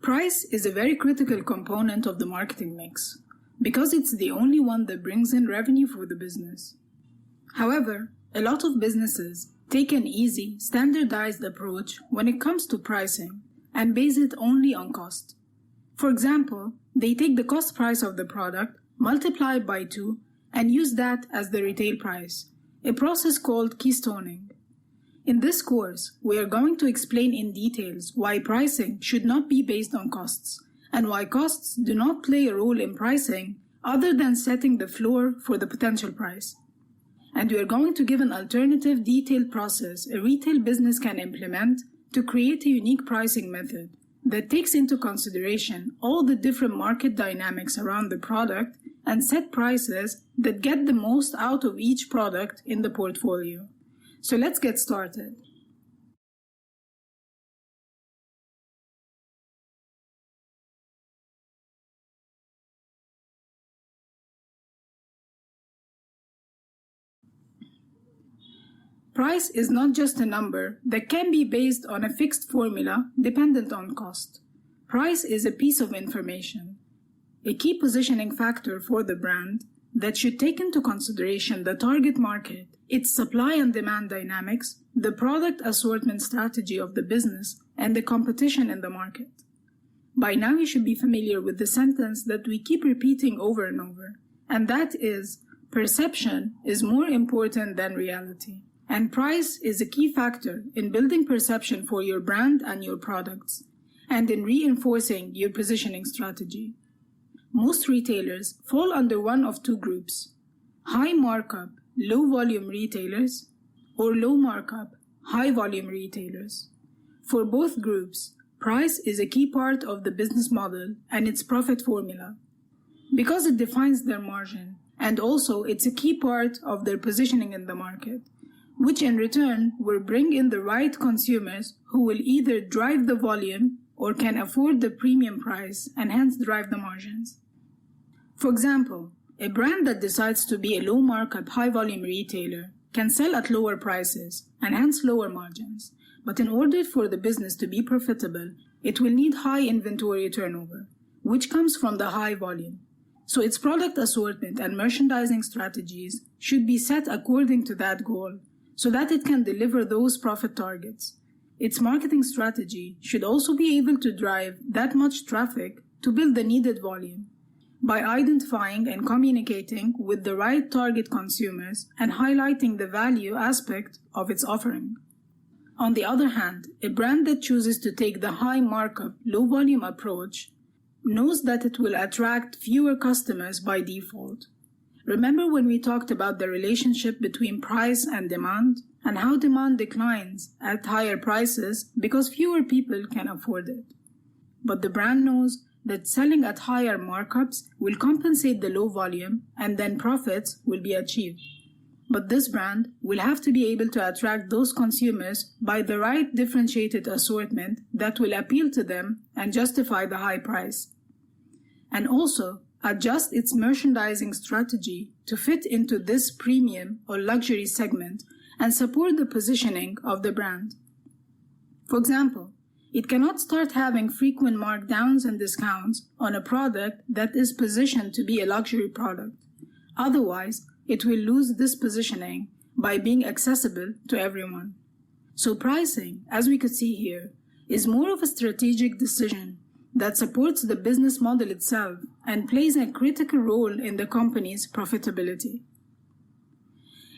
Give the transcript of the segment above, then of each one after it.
Price is a very critical component of the marketing mix because it's the only one that brings in revenue for the business. However, a lot of businesses take an easy, standardized approach when it comes to pricing and base it only on cost. For example, they take the cost price of the product, multiply it by 2, and use that as the retail price, a process called keystoning. In this course, we are going to explain in details why pricing should not be based on costs, and why costs do not play a role in pricing other than setting the floor for the potential price. And we are going to give an alternative detailed process a retail business can implement to create a unique pricing method that takes into consideration all the different market dynamics around the product and set prices that get the most out of each product in the portfolio. So let's get started. Price is not just a number that can be based on a fixed formula dependent on cost. Price is a piece of information, a key positioning factor for the brand that should take into consideration the target market, its supply and demand dynamics, the product assortment strategy of the business, and the competition in the market. By now you should be familiar with the sentence that we keep repeating over and over, and that is, perception is more important than reality. And price is a key factor in building perception for your brand and your products, and in reinforcing your positioning strategy. Most retailers fall under one of two groups: high markup, low volume retailers, or low markup, high volume retailers. For both groups, price is a key part of the business model and its profit formula, because it defines their margin, and also it's a key part of their positioning in the market, which in return will bring in the right consumers who will either drive the volume or can afford the premium price and hence drive the margins. For example, a brand that decides to be a low markup, high volume retailer can sell at lower prices and hence lower margins. But in order for the business to be profitable, it will need high inventory turnover, which comes from the high volume. So its product assortment and merchandising strategies should be set according to that goal so that it can deliver those profit targets. Its marketing strategy should also be able to drive that much traffic to build the needed volume by identifying and communicating with the right target consumers and highlighting the value aspect of its offering. On the other hand, a brand that chooses to take the high markup, low volume approach knows that it will attract fewer customers by default. Remember when we talked about the relationship between price and demand, and how demand declines at higher prices because fewer people can afford it. But the brand knows that selling at higher markups will compensate the low volume and then profits will be achieved. But this brand will have to be able to attract those consumers by the right differentiated assortment that will appeal to them and justify the high price. And also adjust its merchandising strategy to fit into this premium or luxury segment and support the positioning of the brand. For example, it cannot start having frequent markdowns and discounts on a product that is positioned to be a luxury product. Otherwise, it will lose this positioning by being accessible to everyone. So pricing, as we could see here, is more of a strategic decision that supports the business model itself and plays a critical role in the company's profitability.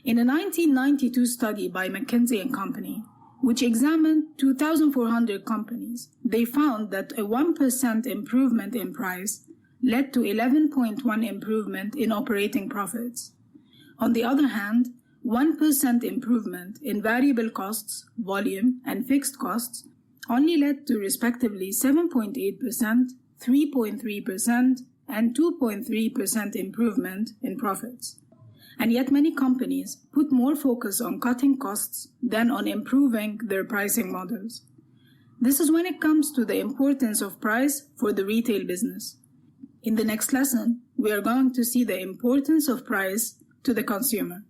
In a 1992 study by McKinsey & Company, which examined 2,400 companies, they found that a 1% improvement in price led to 11.1 improvement in operating profits. On the other hand, 1% improvement in variable costs, volume, and fixed costs only led to respectively 7.8%, 3.3%, and 2.3% improvement in profits. And yet many companies put more focus on cutting costs than on improving their pricing models. This is when it comes to the importance of price for the retail business. In the next lesson, we are going to see the importance of price to the consumer.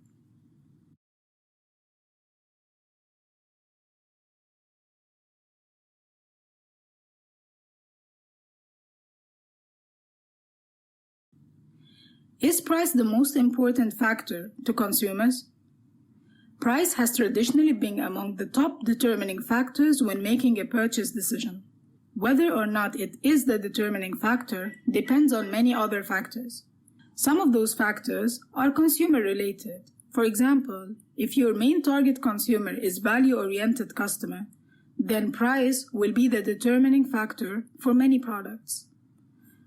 Is price the most important factor to consumers? Price has traditionally been among the top determining factors when making a purchase decision. Whether or not it is the determining factor depends on many other factors. Some of those factors are consumer-related. For example, if your main target consumer is value-oriented customer, then price will be the determining factor for many products.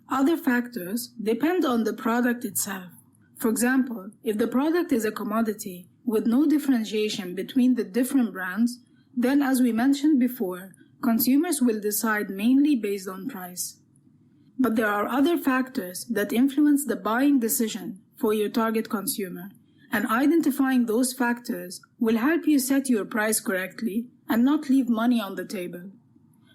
Other factors depend on the product itself. For example, if the product is a commodity with no differentiation between the different brands, then as we mentioned before, consumers will decide mainly based on price. But there are other factors that influence the buying decision for your target consumer, and identifying those factors will help you set your price correctly and not leave money on the table.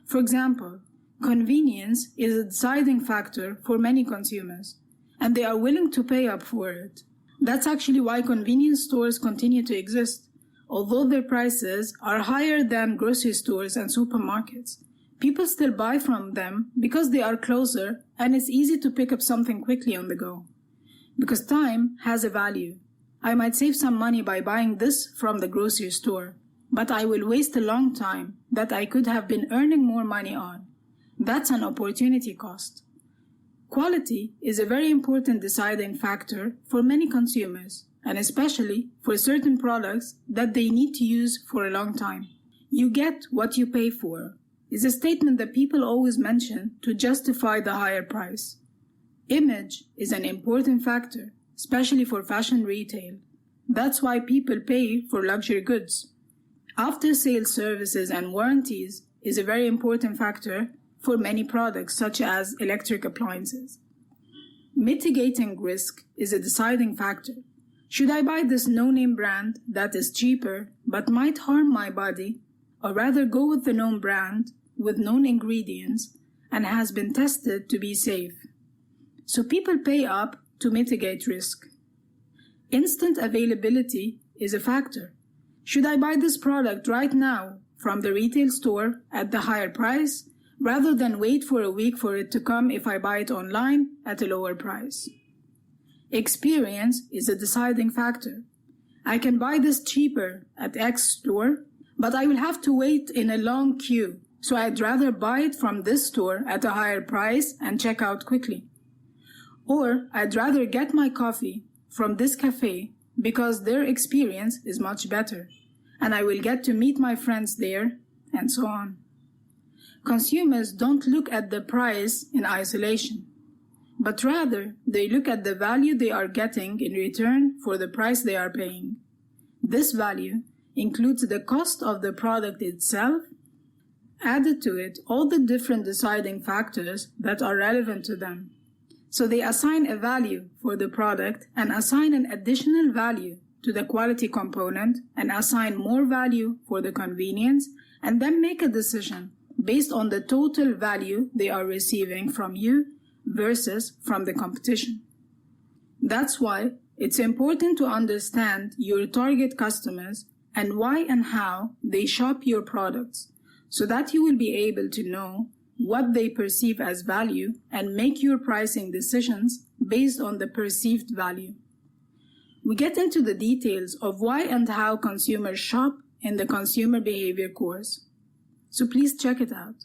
For example, convenience is a deciding factor for many consumers, and they are willing to pay up for it. That's actually why convenience stores continue to exist. Although their prices are higher than grocery stores and supermarkets, people still buy from them because they are closer and it's easy to pick up something quickly on the go. Because time has a value. I might save some money by buying this from the grocery store, but I will waste a long time that I could have been earning more money on. That's an opportunity cost. Quality is a very important deciding factor for many consumers, and especially for certain products that they need to use for a long time. You get what you pay for is a statement that people always mention to justify the higher price. Image is an important factor, especially for fashion retail. That's why people pay for luxury goods. After-sales services and warranties is a very important factor for many products, such as electric appliances. Mitigating risk is a deciding factor. Should I buy this no-name brand that is cheaper but might harm my body, or rather go with the known brand with known ingredients and has been tested to be safe? So people pay up to mitigate risk. Instant availability is a factor. Should I buy this product right now from the retail store at the higher price, rather than wait for a week for it to come if I buy it online at a lower price? Experience is a deciding factor. I can buy this cheaper at X store, but I will have to wait in a long queue, so I'd rather buy it from this store at a higher price and check out quickly. Or I'd rather get my coffee from this cafe because their experience is much better, and I will get to meet my friends there, and so on. Consumers don't look at the price in isolation, but rather they look at the value they are getting in return for the price they are paying. This value includes the cost of the product itself, added to it all the different deciding factors that are relevant to them. So they assign a value for the product and assign an additional value to the quality component and assign more value for the convenience, and then make a decision based on the total value they are receiving from you versus from the competition. That's why it's important to understand your target customers and why and how they shop your products, so that you will be able to know what they perceive as value and make your pricing decisions based on the perceived value. We get into the details of why and how consumers shop in the consumer behavior course, so please check it out.